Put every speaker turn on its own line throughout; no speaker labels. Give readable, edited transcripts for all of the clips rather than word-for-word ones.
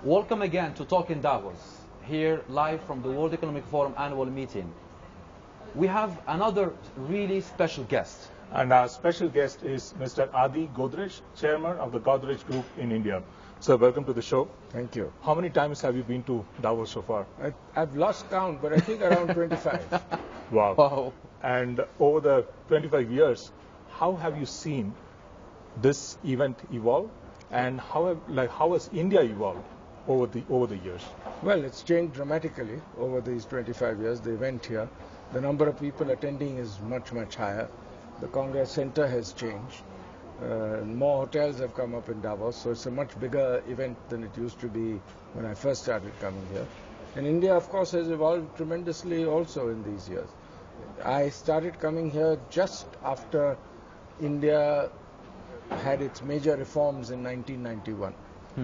Welcome again to Talk in Davos, here live from the World Economic Forum annual meeting. We have another really special guest.
And our special guest is Mr. Adi Godrej, Chairman of the Godrej Group in India. Sir, welcome to the show.
Thank you.
How many times have you been to Davos so far?
I've lost count, but I think around 25.
Wow.
Wow.
And over the 25 years, how have you seen this event evolve? And how has India evolved over the years?
Well, it's changed dramatically over these 25 years, the event here. The number of people attending is much, much higher. The Congress Center has changed. More hotels have come up in Davos, so it's a much bigger event than it used to be when I first started coming here. And India, of course, has evolved tremendously also in these years. I started coming here just after India had its major reforms in 1991.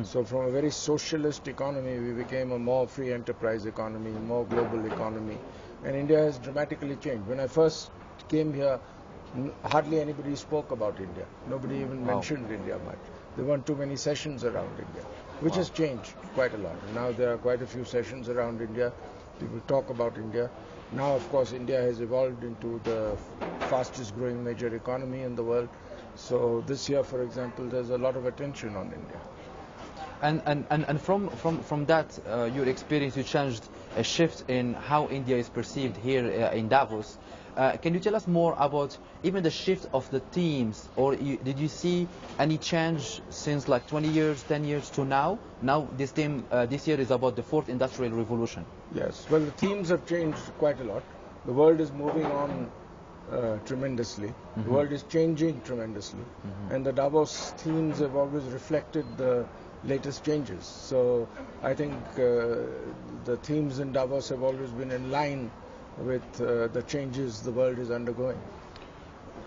So from a very socialist economy, we became a more free enterprise economy, more global economy. And India has dramatically changed. When I first came here, hardly anybody spoke about India. Nobody even mentioned India much. There weren't too many sessions around India, which has changed quite a lot. Now there are quite a few sessions around India. People talk about India. Now, of course, India has evolved into the fastest growing major economy in the world. So this year, for example, there's a lot of attention on India.
And from that, your experience, you changed a shift in how India is perceived here in Davos. Can you tell us more about even the shift of the themes, or did you see any change since like 20 years, 10 years to now? Now this theme this year is about the fourth industrial revolution.
Yes, well, the themes have changed quite a lot. The world is moving on tremendously. The world is changing tremendously. And the Davos themes have always reflected the latest changes. So I think the themes in Davos have always been in line with the changes the world is undergoing.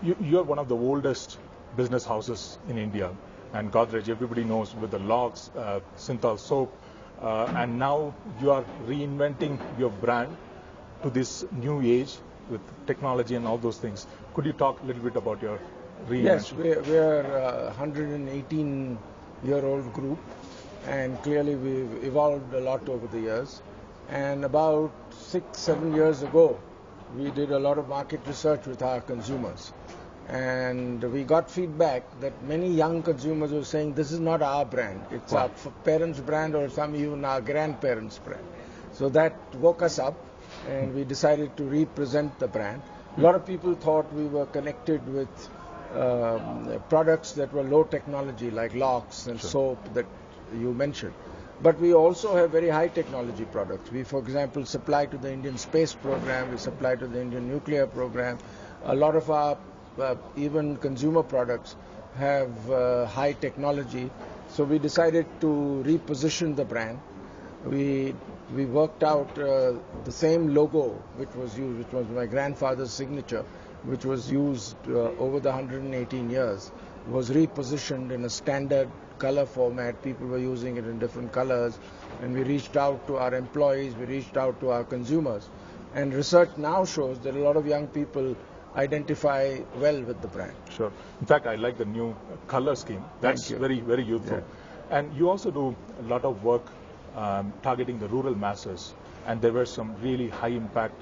You are one of the oldest business houses in India, and Godrej, everybody knows, with the logs, Synthol soap, and now you are reinventing your brand to this new age with technology and all those things. Could you talk a little bit about your reinvention?
Yes, we are a 118-year-old group, and clearly we've evolved a lot over the years. And about 6-7 years ago, we did a lot of market research with our consumers. And we got feedback that many young consumers were saying, this is not our brand. It's our parents' brand, or some even our grandparents' brand. So that woke us up, and we decided to represent the brand. A lot of people thought we were connected with products that were low technology, like locks and soap that you mentioned. But we also have very high technology products. We, for example, supply to the Indian space program, we supply to the Indian nuclear program. A lot of our even consumer products have high technology. So we decided to reposition the brand. We worked out the same logo which was used, which was my grandfather's signature, which was used over the 118 years, was repositioned in a standard color format. People were using it in different colors, and we reached out to our employees, we reached out to our consumers, and research now shows that a lot of young people identify well with the brand.
Sure. In fact, I like the new color scheme. That's very, very youthful. Yeah. And you also do a lot of work targeting the rural masses, and there were some really high impact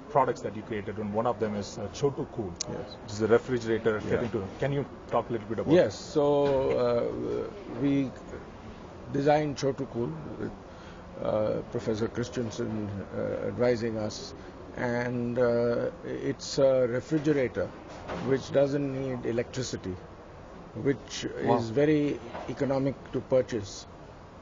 products that you created, and one of them is Chotu Cool.
Yes.
Which is a refrigerator.
Yeah.
Can you talk a little bit about
Yes, so we designed Chotu Cool with Professor Christensen advising us, and it's a refrigerator which doesn't need electricity, which is very economic to purchase,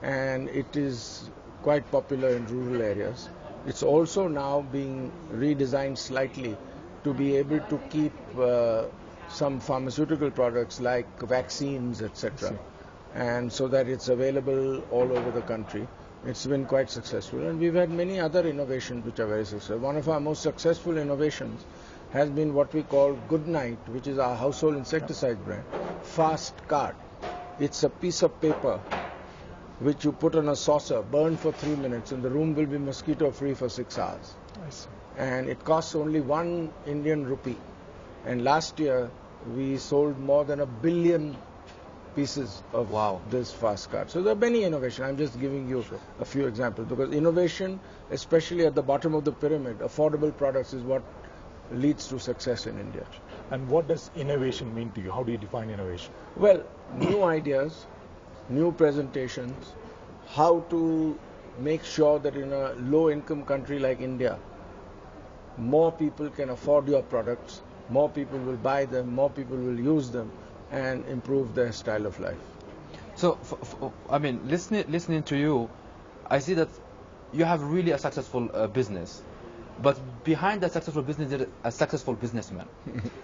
and it is quite popular in rural areas. It's also now being redesigned slightly to be able to keep some pharmaceutical products like vaccines, etc. And so that it's available all over the country. It's been quite successful, and we've had many other innovations which are very successful. One of our most successful innovations has been what we call Good Night, which is our household insecticide brand, Fast Card. It's a piece of paper which you put on a saucer, burn for 3 minutes, and the room will be mosquito free for 6 hours.
I see.
And it costs only 1 Indian rupee. And last year we sold more than 1 billion pieces of
Wow.
this fast card. So there are many innovations. I'm just giving you a few examples because innovation, especially at the bottom of the pyramid, affordable products is what leads to success in India.
And what does innovation mean to you? How do you define innovation?
Well, new ideas, new presentations, how to make sure that in a low-income country like India, more people can afford your products, more people will buy them, more people will use them, and improve their style of life.
So, I mean, listening to you, I see that you have really a successful business, but behind that successful business, there is a successful businessman.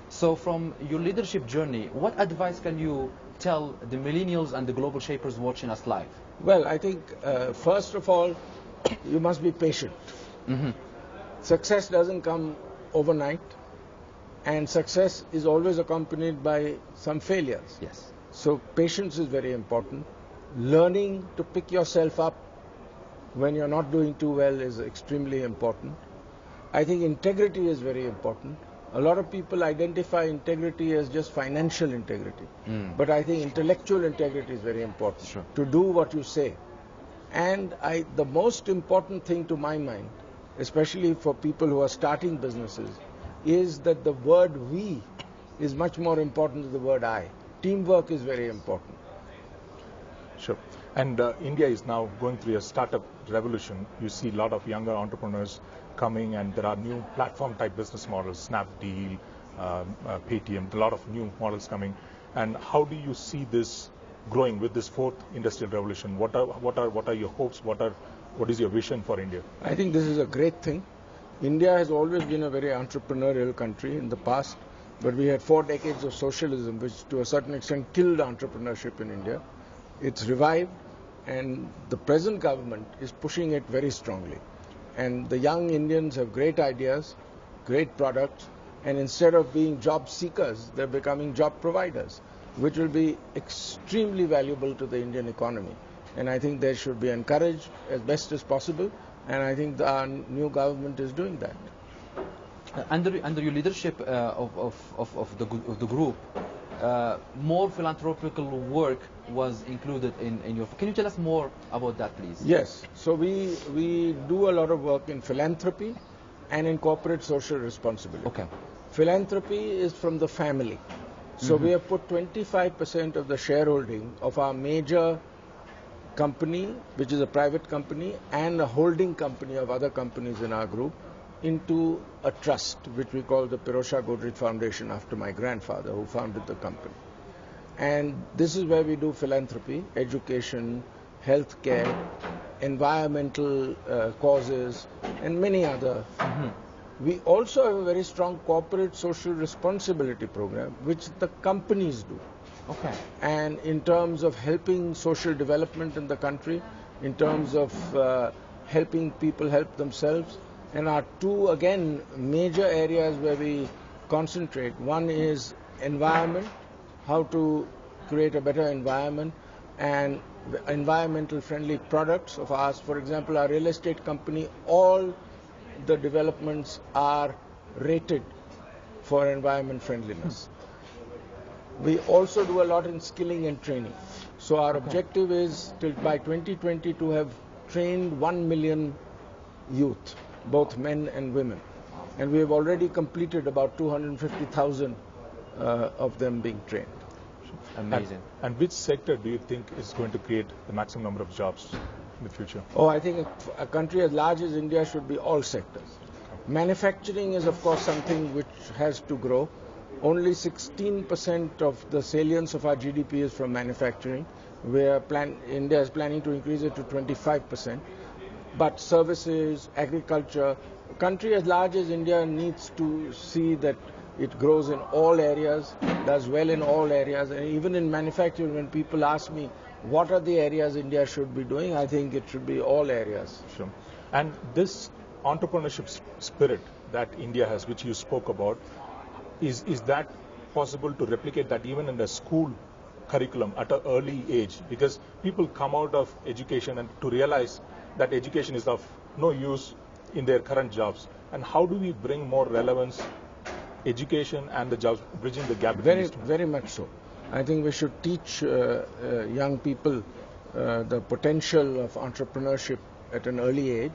So, from your leadership journey, what advice can you tell the millennials and the global shapers watching us live?
Well, I think first of all, you must be patient. Success doesn't come overnight, and success is always accompanied by some failures.
Yes.
So patience is very important. Learning to pick yourself up when you're not doing too well is extremely important. I think integrity is very important. A lot of people identify integrity as just financial integrity. But I think intellectual integrity is very important.
Sure.
To do what you say. And the most important thing to my mind, especially for people who are starting businesses, is that the word we is much more important than the word I. Teamwork is very important.
Sure. And India is now going through a startup revolution. You see a lot of younger entrepreneurs coming, and there are new platform type business models, Snapdeal, Paytm, a lot of new models coming. And how do you see this growing with this fourth industrial revolution? What are your hopes? What is your vision for India?
I think this is a great thing. India has always been a very entrepreneurial country in the past, but we had 4 decades of socialism, which to a certain extent killed entrepreneurship in India. It's revived, and the present government is pushing it very strongly. And the young Indians have great ideas, great products, and instead of being job seekers, they're becoming job providers, which will be extremely valuable to the Indian economy. And I think they should be encouraged as best as possible, and I think our new government is doing that.
Under your leadership of the group, more philanthropical work was included in your. Can you tell us more about that, please?
Yes. So we do a lot of work in philanthropy and in corporate social responsibility.
Okay.
Philanthropy is from the family. So we have put 25% of the shareholding of our major company, which is a private company, and a holding company of other companies in our group, into a trust, which we call the Godrej Foundation, after my grandfather who founded the company. And this is where we do philanthropy, education, healthcare, environmental causes, and many other. We also have a very strong corporate social responsibility program, which the companies do.
Okay.
And in terms of helping social development in the country, in terms of helping people help themselves, and our 2, again, major areas where we concentrate. One is environment, how to create a better environment, and environmental friendly products of ours. For example, our real estate company, all the developments are rated for environment friendliness. We also do a lot in skilling and training. So our objective is till by 2020 to have trained 1 million youth, both men and women. And we have already completed about 250,000 of them being trained.
Amazing.
And which sector do you think is going to create the maximum number of jobs in the future?
Oh, I think a country as large as India should be all sectors. Manufacturing is, of course, something which has to grow. Only 16% of the salience of our GDP is from manufacturing. India is planning to increase it to 25%. But services, agriculture, a country as large as India needs to see that it grows in all areas, does well in all areas. And even in manufacturing, when people ask me, what are the areas India should be doing, I think it should be all areas.
Sure. And this entrepreneurship spirit that India has, which you spoke about, is that possible to replicate that even in the school curriculum at an early age? Because people come out of education and to realize that education is of no use in their current jobs. And how do we bring more relevance, education and the jobs, bridging the gap between these two?
Very much so. I think we should teach young people the potential of entrepreneurship at an early age.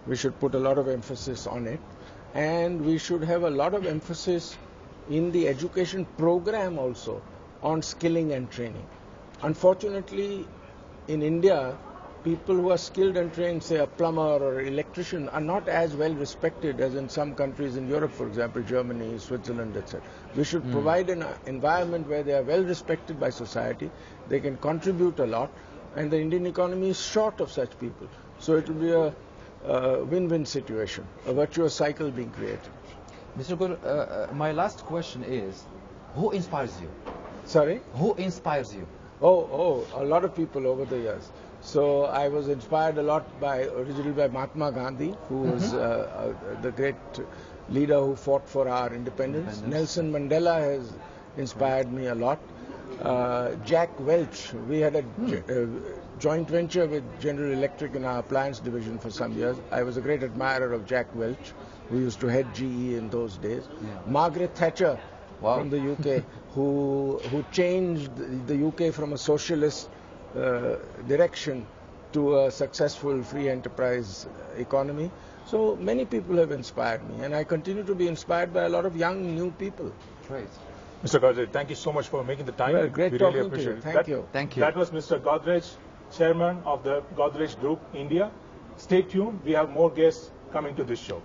We should put a lot of emphasis on it, and we should have a lot of emphasis in the education program also on skilling and training. Unfortunately, in India, people who are skilled and trained, say a plumber or electrician, are not as well respected as in some countries in Europe, for example, Germany, Switzerland, etc. We should provide an environment where they are well respected by society, they can contribute a lot, and the Indian economy is short of such people. So it will be a win-win situation, a virtuous cycle being created.
Mr. Gur, my last question is, who inspires you?
Sorry?
Who inspires you?
Oh, a lot of people over the years. So I was inspired a lot originally by Mahatma Gandhi, who was the great leader who fought for our independence. Nelson Mandela has inspired me a lot. Jack Welch, we had a joint venture with General Electric in our appliance division for some years. I was a great admirer of Jack Welch, who used to head GE in those days. Yeah. Margaret Thatcher from the UK, who changed the UK from a socialist direction to a successful free enterprise economy. So many people have inspired me, and I continue to be inspired by a lot of young, new people.
Great.
Mr. Godrej, thank you so much for making the time.
Well, great
we
talking
really appreciate
to you.
it.
Thank you.
Thank you.
That was Mr. Godrej, Chairman of the Godrej Group India. Stay tuned. We have more guests coming to this show.